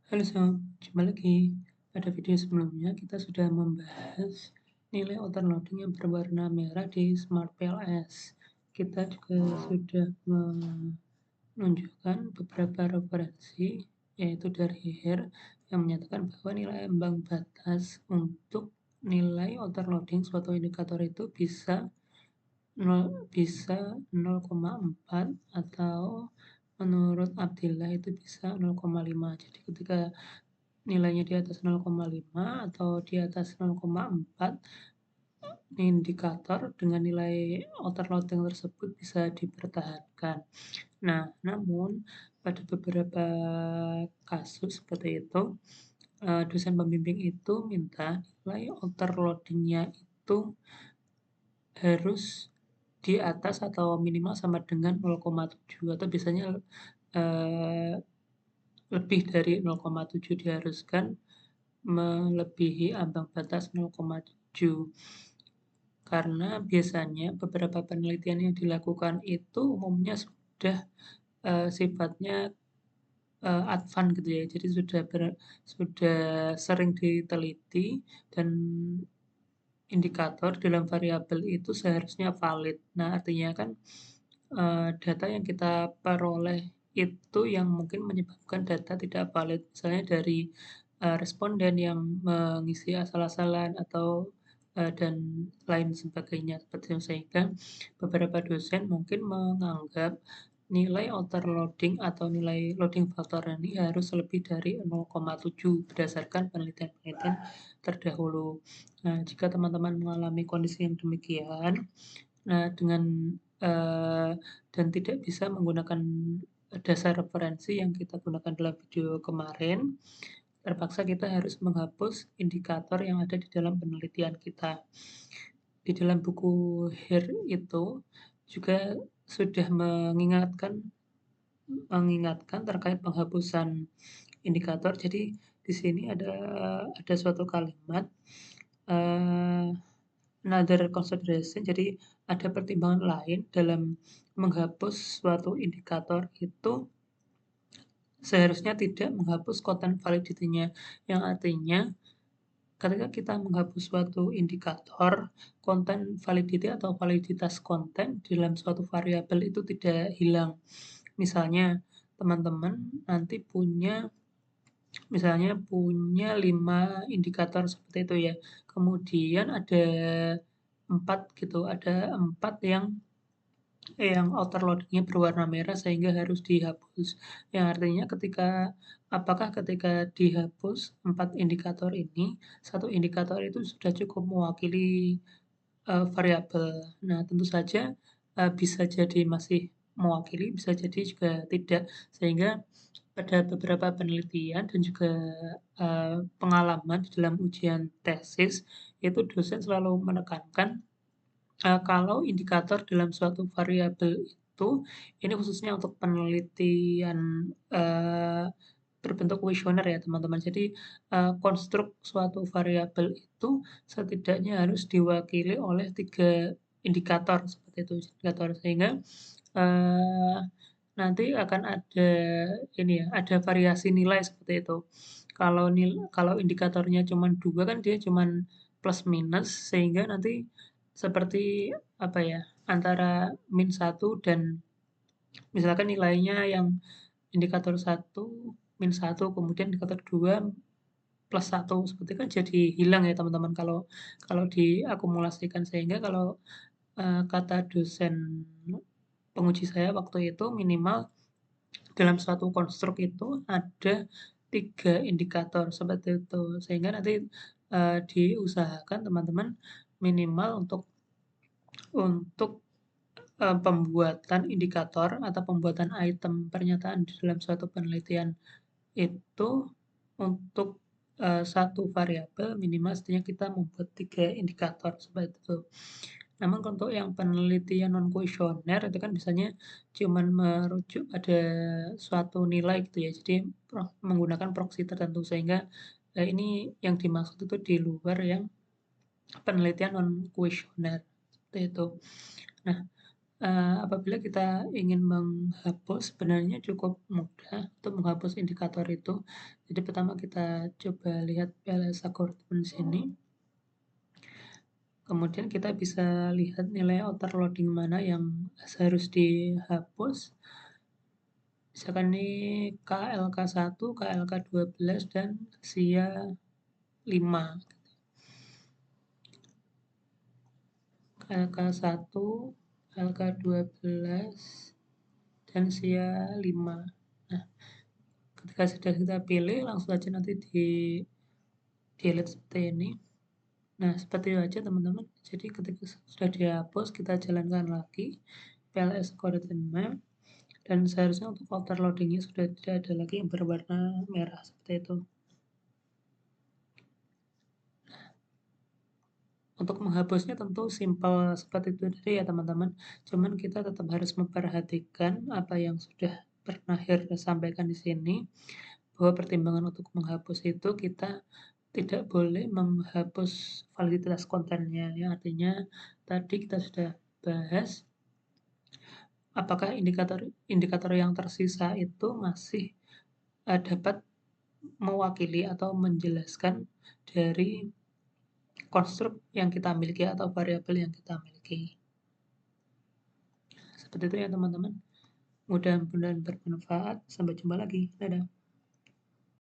Halo semua, jumpa lagi. Pada video sebelumnya kita sudah membahas nilai overloading yang berwarna merah di Smart PLS. Kita juga sudah menunjukkan beberapa referensi, yaitu dari HER yang menyatakan bahwa nilai ambang batas untuk nilai overloading suatu indikator itu bisa 0,4 atau menurut Abdillah itu bisa 0,5. Jadi ketika nilainya di atas 0,5 atau di atas 0,4, indikator dengan nilai overloading tersebut bisa dipertahankan. Nah, namun pada beberapa kasus seperti itu, dosen pembimbing itu minta nilai overloading-nya itu harus di atas atau minimal sama dengan 0,7 atau biasanya lebih dari 0,7 diharuskan melebihi ambang batas 0,7. Karena biasanya beberapa penelitian yang dilakukan itu umumnya sudah sifatnya advance gitu ya. Jadi sudah sering diteliti dan indikator dalam variabel itu seharusnya valid. Nah, artinya kan data yang kita peroleh itu yang mungkin menyebabkan data tidak valid. Misalnya dari responden yang mengisi asal-asalan atau dan lain sebagainya seperti itu. Sehingga beberapa dosen mungkin menganggap nilai overloading atau nilai loading factor ini harus lebih dari 0,7 berdasarkan penelitian-penelitian terdahulu. Nah, jika teman-teman mengalami kondisi yang demikian, nah dengan dan tidak bisa menggunakan dasar referensi yang kita gunakan dalam video kemarin, terpaksa kita harus menghapus indikator yang ada di dalam penelitian kita. Di dalam buku HER itu juga sudah mengingatkan terkait penghapusan indikator. Jadi di sini ada suatu kalimat another consideration. Jadi ada pertimbangan lain dalam menghapus suatu indikator itu seharusnya tidak menghapus content validity-nya, yang artinya ketika kita menghapus suatu indikator, konten validity atau validitas konten dalam suatu variabel itu tidak hilang. Misalnya, teman-teman nanti misalnya punya 5 indikator seperti itu ya. Kemudian ada 4 gitu, ada 4 yang overloading-nya berwarna merah sehingga harus dihapus. Yang artinya apakah ketika dihapus 4 indikator ini, satu indikator itu sudah cukup mewakili variabel. Nah, tentu saja bisa jadi masih mewakili, bisa jadi juga tidak. Sehingga pada beberapa penelitian dan juga pengalaman di dalam ujian tesis, itu dosen selalu menekankan kalau indikator dalam suatu variabel itu, ini khususnya untuk penelitian berbentuk kuesioner ya teman-teman. Jadi konstruk suatu variabel itu setidaknya harus diwakili oleh 3 indikator seperti itu, indikator sehingga uh, nanti akan ada variasi nilai seperti itu. Kalau indikatornya cuma 2 kan dia cuma plus minus sehingga nanti seperti apa ya, antara -1 dan misalkan nilainya yang indikator 1 -1 kemudian indikator 2 +1 seperti kan jadi hilang ya teman-teman kalau kalau diakumulasikan. Sehingga kalau kata dosen penguji saya waktu itu minimal dalam suatu konstruk itu ada 3 indikator seperti itu. Sehingga nanti diusahakan teman-teman minimal untuk pembuatan indikator atau pembuatan item pernyataan di dalam suatu penelitian itu untuk satu variabel minimal setidaknya kita membuat 3 indikator seperti itu. Namun untuk yang penelitian non kuesioner itu kan biasanya cuman merujuk pada suatu nilai gitu ya. Jadi menggunakan proksi tertentu sehingga ini yang dimaksud itu di luar yang penelitian non kuesioner seperti itu. Nah, Apabila kita ingin menghapus, sebenarnya cukup mudah untuk menghapus indikator itu. Jadi pertama kita coba lihat PLS algorithm di sini. Kemudian kita bisa lihat nilai outer loading mana yang harus dihapus. Misalkan ini KLK1, KLK12, dan SIA 5. KLK1, KLK12, dan SIA 5. Nah, ketika sudah kita pilih, langsung saja nanti di delete seperti ini. Nah, seperti itu aja teman-teman. Jadi ketika sudah dihapus, kita jalankan lagi PLS algorithm map, dan seharusnya untuk outer loadingnya sudah tidak ada lagi yang berwarna merah seperti itu. Untuk menghapusnya tentu simpel seperti itu tadi ya teman-teman. Cuman kita tetap harus memperhatikan apa yang sudah pernah Hirda sampaikan di sini, bahwa pertimbangan untuk menghapus itu kita tidak boleh menghapus validitas kontennya. Ya, artinya tadi kita sudah bahas apakah indikator yang tersisa itu masih dapat mewakili atau menjelaskan dari konstruk yang kita miliki atau variabel yang kita miliki. Seperti itu ya teman-teman. Mudah-mudahan bermanfaat. Sampai jumpa lagi. Dadah.